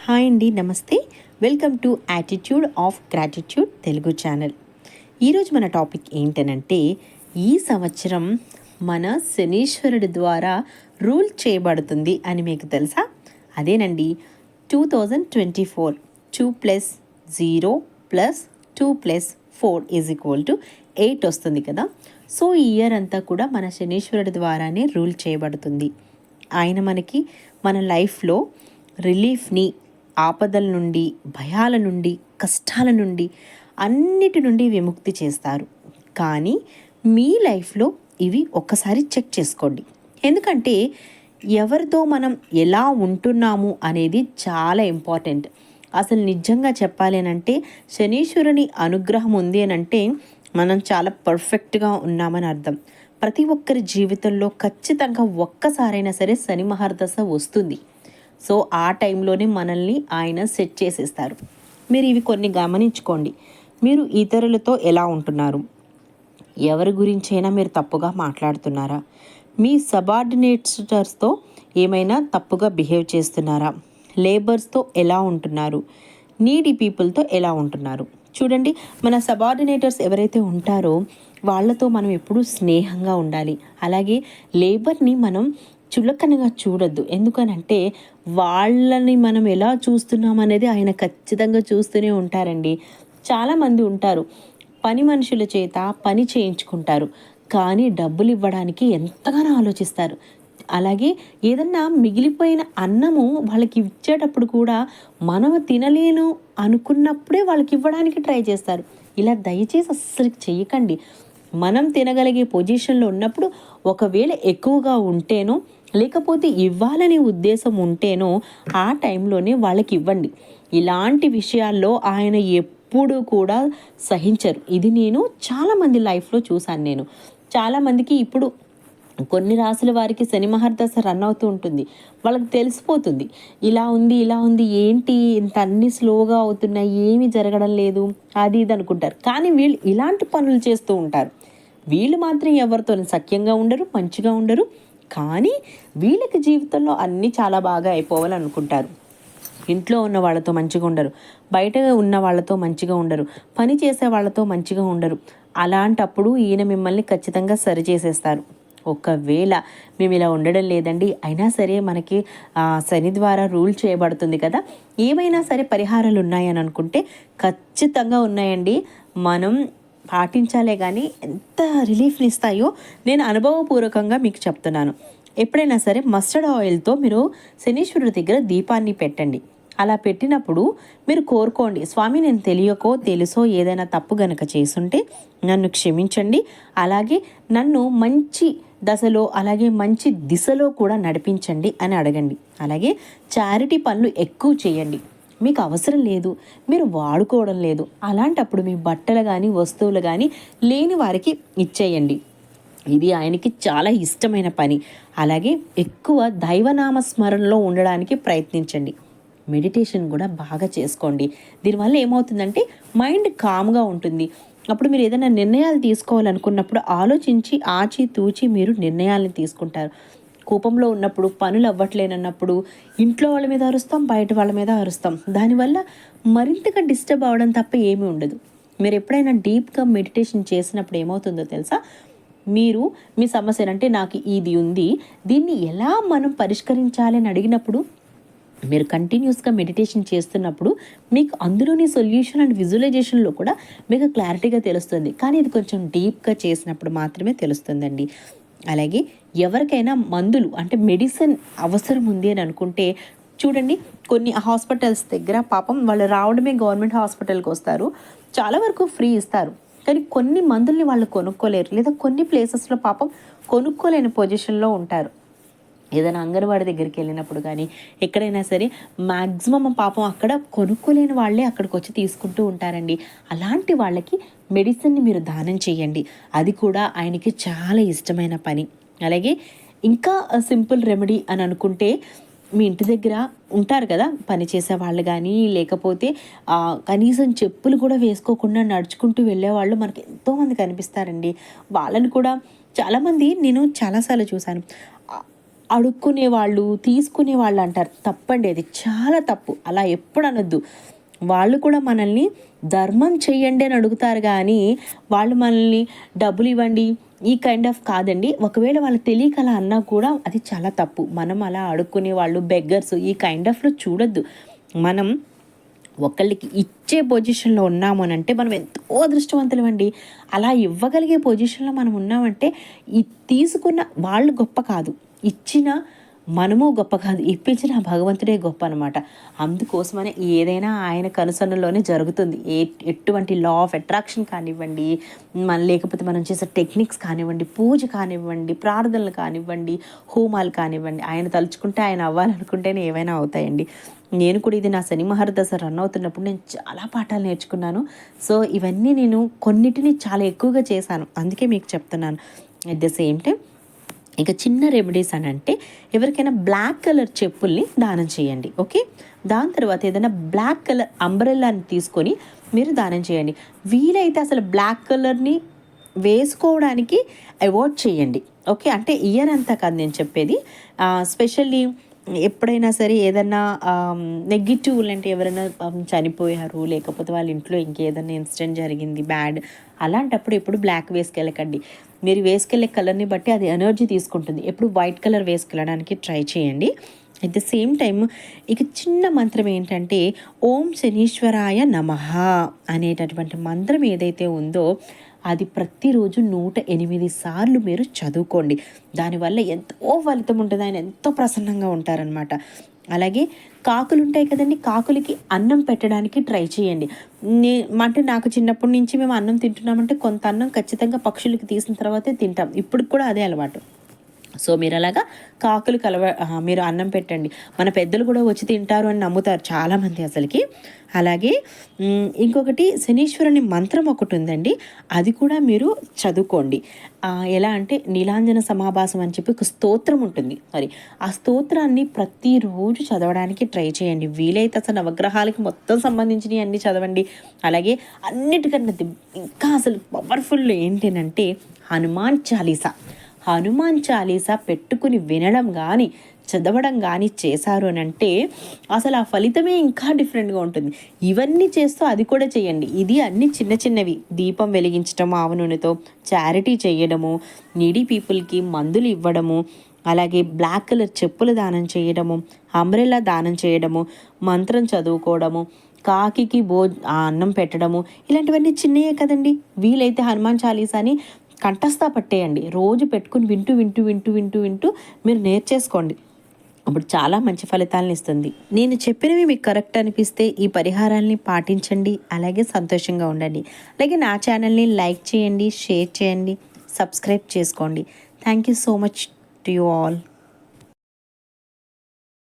Hi అండి, నమస్తే. Welcome to attitude of gratitude Telugu channel. ఈరోజు మన టాపిక్ ఏంటనంటే, ఈ సంవత్సరం మన శనీశ్వరుడి ద్వారా రూల్ చేయబడుతుంది అని మీకు తెలుసా? అదేనండి 2024 2 + 0 + 2 + 4 = 8 వస్తుంది కదా. సో ఈ ఇయర్ అంతా కూడా మన శనీశ్వరుడి ద్వారానే రూల్ చేయబడుతుంది. ఆయన మనకి మన లైఫ్లో రిలీఫ్ని, ఆపదల నుండి, భయాల నుండి, కష్టాల నుండి, అన్నిటి నుండి విముక్తి చేస్తారు. కానీ మీ లైఫ్లో ఇవి ఒక్కసారి చెక్ చేసుకోండి. ఎందుకంటే ఎవరితో మనం ఎలా ఉంటున్నాము అనేది చాలా ఇంపార్టెంట్. అసలు నిజంగా చెప్పాలేనంటే శనీశ్వరుని అనుగ్రహం ఉంది అనంటే మనం చాలా పర్ఫెక్ట్గా ఉన్నామని అర్థం. ప్రతి ఒక్కరి జీవితంలో ఖచ్చితంగా ఒక్కసారైనా సరే శని మహర్దశ వస్తుంది. సో ఆ టైంలోనే మనల్ని ఆయన సెట్ చేసేస్తారు. మీరు ఇవి కొన్ని గమనించుకోండి. మీరు ఇతరులతో ఎలా ఉంటున్నారు? ఎవరి గురించైనా మీరు తప్పుగా మాట్లాడుతున్నారా? మీ సబార్డినేటర్స్తో ఏమైనా తప్పుగా బిహేవ్ చేస్తున్నారా? లేబర్స్తో ఎలా ఉంటున్నారు? నీడీ పీపుల్తో ఎలా ఉంటున్నారు? చూడండి, మన సబార్డినేటర్స్ ఎవరైతే ఉంటారో వాళ్ళతో మనం ఎప్పుడూ స్నేహంగా ఉండాలి. అలాగే లేబర్ని మనం చులకనగా చూడొద్దు. ఎందుకనంటే వాళ్ళని మనం ఎలా చూస్తున్నాం అనేది ఆయన ఖచ్చితంగా చూస్తూనే ఉంటారండి. చాలామంది ఉంటారు, పని మనుషుల చేత పని చేయించుకుంటారు, కానీ డబ్బులు ఇవ్వడానికి ఎంతగానో ఆలోచిస్తారు. అలాగే ఏదన్నా మిగిలిపోయిన అన్నము వాళ్ళకి ఇచ్చేటప్పుడు కూడా మనం తినలేను అనుకున్నప్పుడే వాళ్ళకి ఇవ్వడానికి ట్రై చేస్తారు. ఇలా దయచేసి అస్సలు చెయ్యకండి. మనం తినగలిగే పొజిషన్లో ఉన్నప్పుడు ఒకవేళ ఎక్కువగా ఉంటేనో లేకపోతే ఇవ్వాలనే ఉద్దేశం ఉంటేనో ఆ టైంలోనే వాళ్ళకి ఇవ్వండి. ఇలాంటి విషయాల్లో ఆయన ఎప్పుడు కూడా సహించరు. ఇది నేను చాలామంది లైఫ్లో చూశాను. నేను చాలామందికి ఇప్పుడు కొన్ని రాసుల వారికి శని మహర్దశ రన్ అవుతూ ఉంటుంది. వాళ్ళకి తెలిసిపోతుంది, ఇలా ఉంది ఏంటి ఇంత అన్ని స్లోగా అవుతున్నాయి, ఏమీ జరగడం లేదు, అది ఇది అనుకుంటారు. కానీ వీళ్ళు ఇలాంటి పనులు చేస్తూ ఉంటారు. వీళ్ళు మాత్రం ఎవరితో సఖ్యంగా ఉండరు, మంచిగా ఉండరు. కానీ వీళ్ళకి జీవితంలో అన్నీ చాలా బాగా అయిపోవాలనుకుంటారు. ఇంట్లో ఉన్న వాళ్ళతో మంచిగా ఉండరు, బయట ఉన్న వాళ్ళతో మంచిగా ఉండరు, పని చేసే వాళ్ళతో మంచిగా ఉండరు. అలాంటప్పుడు ఈయన మిమ్మల్ని ఖచ్చితంగా సరి చేసేస్తారు. ఒకవేళ మేము ఇలా ఉండడం లేదండి, అయినా సరే మనకి శని ద్వారా రూల్ చేయబడుతుంది కదా, ఏమైనా సరే పరిహారాలు ఉన్నాయని అనుకుంటే ఖచ్చితంగా ఉన్నాయండి. మనం పాటించాలే కానీ ఎంత రిలీఫ్ని ఇస్తాయో నేను అనుభవపూర్వకంగా మీకు చెప్తున్నాను. ఎప్పుడైనా సరే మస్టర్డ్ ఆయిల్తో మీరు శనీశ్వరుడి దగ్గర దీపాన్ని పెట్టండి. అలా పెట్టినప్పుడు మీరు కోరుకోండి, స్వామి నేను తెలియకో తెలుసో ఏదైనా తప్పు గనక చేసుంటే నన్ను క్షమించండి, అలాగే నన్ను మంచి దశలో అలాగే మంచి దిశలో కూడా నడిపించండి అని అడగండి. అలాగే చారిటీ పనులు ఎక్కువ చేయండి. మీకు అవసరం లేదు, మీరు వాడుకోవడం లేదు, అలాంటప్పుడు మీ బట్టలు కానీ వస్తువులు కానీ లేని వారికి ఇచ్చేయండి. ఇది ఆయనకి చాలా ఇష్టమైన పని. అలాగే ఎక్కువ దైవనామ స్మరణలో ఉండడానికి ప్రయత్నించండి. మెడిటేషన్ కూడా బాగా చేసుకోండి. దీనివల్ల ఏమవుతుందంటే మైండ్ కామ్గా ఉంటుంది. అప్పుడు మీరు ఏదైనా నిర్ణయాలు తీసుకోవాలనుకున్నప్పుడు ఆలోచించి ఆచితూచి మీరు నిర్ణయాలను తీసుకుంటారు. కోపంలో ఉన్నప్పుడు, పనులు అవ్వట్లేనన్నప్పుడు ఇంట్లో వాళ్ళ మీద అరుస్తాం, బయట వాళ్ళ మీద అరుస్తాం. దానివల్ల మరింతగా డిస్టర్బ్ అవ్వడం తప్ప ఏమీ ఉండదు. మీరు ఎప్పుడైనా డీప్గా మెడిటేషన్ చేసినప్పుడు ఏమవుతుందో తెలుసా? మీరు మీ సమస్యను, అంటే నాకు ఇది ఉంది, దీన్ని ఎలా మనం పరిష్కరించాలి అని అడిగినప్పుడు మీరు కంటిన్యూస్గా మెడిటేషన్ చేస్తున్నప్పుడు మీకు అందులోని సొల్యూషన్ అండ్ విజువలైజేషన్లో కూడా మీకు క్లారిటీగా తెలుస్తుంది. కానీ ఇది కొంచెం డీప్గా చేసినప్పుడు మాత్రమే తెలుస్తుందండి. అలాగే ఎవరికైనా మందులు అంటే మెడిసిన్ అవసరం ఉంది అని అనుకుంటే చూడండి, కొన్ని హాస్పిటల్స్ దగ్గర పాపం వాళ్ళు రావడమే గవర్నమెంట్ హాస్పిటల్కి వస్తారు, చాలా వరకు ఫ్రీ ఇస్తారు. కానీ కొన్ని మందుల్ని వాళ్ళు కొనుక్కోలేరు, లేదా కొన్ని ప్లేసెస్లో పాపం కొనుక్కోలేని పొజిషన్లో ఉంటారు. ఏదైనా అంగన్వాడీ దగ్గరికి వెళ్ళినప్పుడు కానీ ఎక్కడైనా సరే మ్యాక్సిమం పాపం అక్కడ కొనుక్కోలేని వాళ్ళే అక్కడికి వచ్చి తీసుకుంటూ ఉంటారండి. అలాంటి వాళ్ళకి మెడిసిన్ని మీరు దానం చేయండి. అది కూడా ఆయనకి చాలా ఇష్టమైన పని. అలాగే ఇంకా సింపుల్ రెమెడీ అని అనుకుంటే, మీ ఇంటి దగ్గర ఉంటారు కదా పని చేసే వాళ్ళు కానీ, లేకపోతే కనీసం చెప్పులు కూడా వేసుకోకుండా నడుచుకుంటూ వెళ్ళేవాళ్ళు మనకి ఎంతోమంది కనిపిస్తారండి. వాళ్ళని కూడా చాలామంది నేను చాలాసార్లు చూశాను, అడుక్కునే వాళ్ళు, తీసుకునే వాళ్ళు అంటారు. తప్పండి, అది చాలా తప్పు. అలా ఎప్పుడు అనొద్దు. వాళ్ళు కూడా మనల్ని ధర్మం చెయ్యండి అని అడుగుతారు, కానీ వాళ్ళు మనల్ని డబ్బులు ఇవ్వండి ఈ కైండ్ ఆఫ్ కాదండి. ఒకవేళ వాళ్ళకి తెలియక అలా అన్నా కూడా అది చాలా తప్పు. మనం అలా అడుక్కునే వాళ్ళు, బెగ్గర్స్ ఈ కైండ్ ఆఫ్లో చూడొద్దు. మనం ఒకళ్ళకి ఇచ్చే పొజిషన్లో ఉన్నాము అని అంటే మనం ఎంతో అదృష్టవంతులమండి. అలా ఇవ్వగలిగే పొజిషన్లో మనం ఉన్నామంటే ఈ తీసుకున్న వాళ్ళు గొప్ప కాదు, ఇచ్చిన మనము గొప్ప కాదు, ఇప్పించిన భగవంతుడే గొప్ప అనమాట. అందుకోసమనే ఏదైనా ఆయన కనుసన్నల్లోనే జరుగుతుంది. ఎటువంటి లా ఆఫ్ అట్రాక్షన్ కానివ్వండి, లేకపోతే మనం చేసే టెక్నిక్స్ కానివ్వండి, పూజ కానివ్వండి, ప్రార్థనలు కానివ్వండి, హోమాలు కానివ్వండి, ఆయన తలుచుకుంటే, ఆయన అవ్వాలనుకుంటేనే ఏవైనా అవుతాయండి. నేను కూడా ఇది నా శని మహర్దశ రన్ అవుతున్నప్పుడు నేను చాలా పాఠాలు నేర్చుకున్నాను. సో ఇవన్నీ నేను కొన్నిటిని చాలా ఎక్కువగా చేశాను, అందుకే మీకు చెప్తున్నాను. అట్ ద సేమ్ టైం ఇక చిన్న రెమెడీస్ అని అంటే, ఎవరికైనా బ్లాక్ కలర్ చెప్పుల్ని దానం చేయండి. ఓకే, దాని తర్వాత ఏదైనా బ్లాక్ కలర్ అంబ్రెల్లాని తీసుకొని మీరు దానం చేయండి. వీలైతే అసలు బ్లాక్ కలర్ని వేసుకోవడానికి అవాయిడ్ చేయండి. ఓకే, అంటే ఇయర్ అంతా కాదు నేను చెప్పేది. స్పెషల్లీ ఎప్పుడైనా సరే ఏదన్నా నెగిటివ్ అంటే ఎవరైనా చనిపోయారు, లేకపోతే వాళ్ళ ఇంట్లో ఇంకేదైనా ఇన్సిడెంట్ జరిగింది బ్యాడ్, అలాంటప్పుడు ఎప్పుడు బ్లాక్ వేసుకెళ్ళకండి. మీరు వేసుకెళ్ళే కలర్ని బట్టి అది ఎనర్జీ తీసుకుంటుంది. ఎప్పుడు వైట్ కలర్ వేసుకెళ్ళడానికి ట్రై చేయండి. అట్ ద సేమ్ టైమ్ ఇక చిన్న మంత్రం ఏంటంటే, ఓం శనీశ్వరాయ నమః అనేటటువంటి మంత్రం ఏదైతే ఉందో అది ప్రతిరోజు 108 సార్లు మీరు చదువుకోండి. దానివల్ల ఎంతో ఫలితం ఉంటుంది, ఆయన ఎంతో ప్రసన్నంగా ఉంటారనమాట. అలాగే కాకులు ఉంటాయి కదండి, కాకులకి అన్నం పెట్టడానికి ట్రై చేయండి. అంటే నాకు చిన్నప్పటి నుంచి మేము అన్నం తింటున్నామంటే కొంత అన్నం ఖచ్చితంగా పక్షులకి తీసిన తర్వాతే తింటాం. ఇప్పుడు కూడా అదే అలవాటు. సో మీరు అలాగా కాకులు మీరు అన్నం పెట్టండి. మన పెద్దలు కూడా వచ్చి తింటారు అని నమ్ముతారు చాలామంది అసలుకి. అలాగే ఇంకొకటి శనీశ్వరుని మంత్రం ఒకటి ఉందండి, అది కూడా మీరు చదువుకోండి. ఎలా అంటే నీలాంజన సమాభాసం అని చెప్పి ఒక స్తోత్రం ఉంటుంది. ఆ స్తోత్రాన్ని ప్రతిరోజు చదవడానికి ట్రై చేయండి. వీలైతే అసలు నవగ్రహాలకి మొత్తం సంబంధించినవి అన్నీ చదవండి. అలాగే అన్నిటికన్నా ఇంకా అసలు పవర్ఫుల్ ఏంటంటే హనుమాన్ చాలీసా పెట్టుకుని వినడం కానీ చదవడం కానీ చేశారు అని అంటే అసలు ఆ ఫలితమే ఇంకా డిఫరెంట్గా ఉంటుంది. ఇవన్నీ చేస్తూ అది కూడా చేయండి. ఇది అన్ని చిన్న చిన్నవి. దీపం వెలిగించడం ఆవు నూనెతో, చారిటీ చేయడము, నీడీ పీపుల్కి మందులు ఇవ్వడము, అలాగే బ్లాక్ కలర్ చెప్పులు దానం చేయడము, అంబ్రెల్లా దానం చేయడము, మంత్రం చదువుకోవడము, కాకికి అన్నం పెట్టడము, ఇలాంటివన్నీ చిన్నయే కదండి. వీలైతే హనుమాన్ చాలీసాని కంఠస్థ పట్టేయండి. రోజు పెట్టుకుని వింటూ వింటూ వింటూ వింటూ వింటూ మీరు నేర్చేసుకోండి. అప్పుడు చాలా మంచి ఫలితాలను ఇస్తుంది. నేను చెప్పినవి మీకు కరెక్ట్ అనిపిస్తే ఈ పరిహారాల్ని పాటించండి. అలాగే సంతోషంగా ఉండండి. అలాగే నా ఛానల్ని లైక్ చేయండి, షేర్ చేయండి, సబ్స్క్రైబ్ చేసుకోండి. Thank you so much to you all.